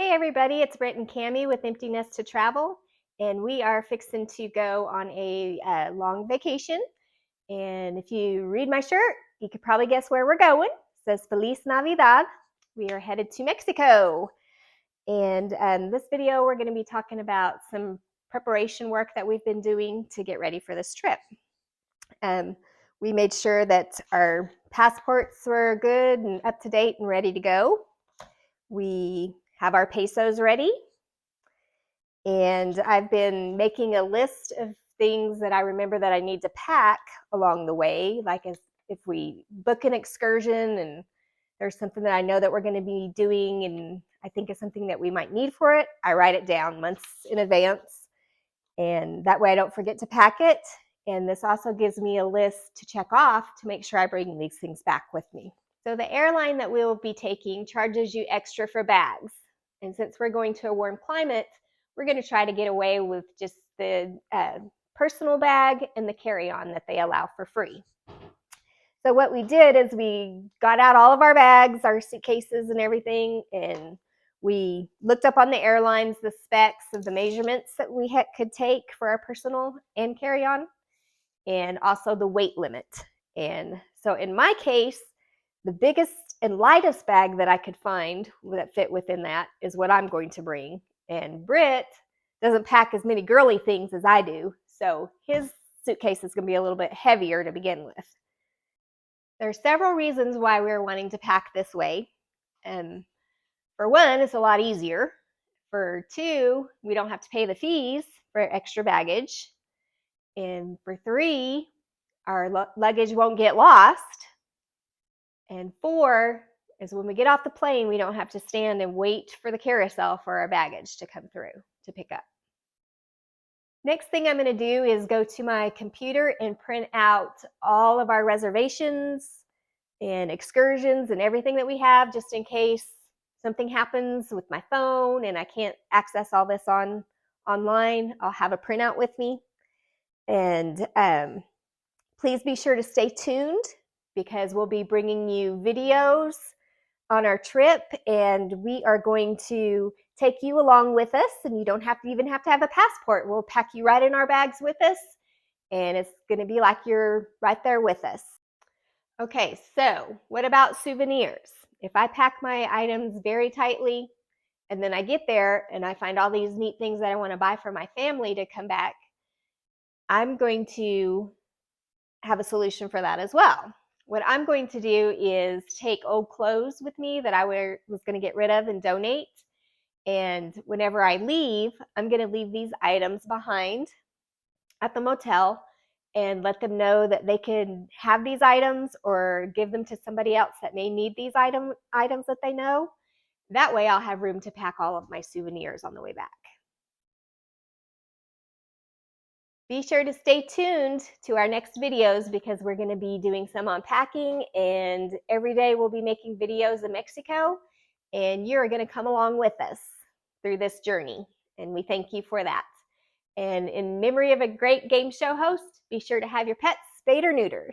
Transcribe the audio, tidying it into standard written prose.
Hey everybody, it's Brent and Cammie with Empty Nest to Travel, and we are fixing to go on a long vacation. And if you read my shirt, you could probably guess where we're going. It says Feliz Navidad. We are headed to Mexico. And this video, we're going to be talking about some preparation work that we've been doing to get ready for this trip. We made sure that our passports were good and up to date and ready to go. We have our pesos ready. And I've been making a list of things that I remember that I need to pack along the way, like if we book an excursion and there's something that I know that we're going to be doing and I think is something that we might need for it, I write it down months in advance. And that way I don't forget to pack it. And this also gives me a list to check off to make sure I bring these things back with me. So the airline that we will be taking charges you extra for bags. And since we're going to a warm climate, we're going to try to get away with just the personal bag and the carry-on that they allow for free. So what we did is we got out all of our bags, our suitcases and everything, and we looked up on the airlines the specs of the measurements that we could take for our personal and carry-on, and also the weight limit. And so in my case, the biggest and lightest bag that I could find that fit within that is what I'm going to bring. And Britt doesn't pack as many girly things as I do, so his suitcase is going to be a little bit heavier to begin with. There are several reasons why we're wanting to pack this way. For one, it's a lot easier. For two, we don't have to pay the fees for extra baggage. And for three, our luggage won't get lost. And four is when we get off the plane, we don't have to stand and wait for the carousel for our baggage to come through to pick up. Next thing I'm going to do is go to my computer and print out all of our reservations and excursions and everything that we have, just in case something happens with my phone and I can't access all this online. I'll have a printout with me. And please be sure to stay tuned, because we'll be bringing you videos on our trip, and we are going to take you along with us, and you don't even have to have a passport. We'll pack you right in our bags with us, and it's going to be like you're right there with us. Okay, so what about souvenirs? If I pack my items very tightly and then I get there and I find all these neat things that I want to buy for my family to come back, I'm going to have a solution for that as well. What I'm going to do is take old clothes with me that I was going to get rid of and donate. And whenever I leave, I'm going to leave these items behind at the motel and let them know that they can have these items or give them to somebody else that may need these items that they know. That way I'll have room to pack all of my souvenirs on the way back. Be sure to stay tuned to our next videos, because we're going to be doing some unpacking, and every day we'll be making videos in Mexico, and you're going to come along with us through this journey, and we thank you for that. And in memory of a great game show host, be sure to have your pets spayed or neutered.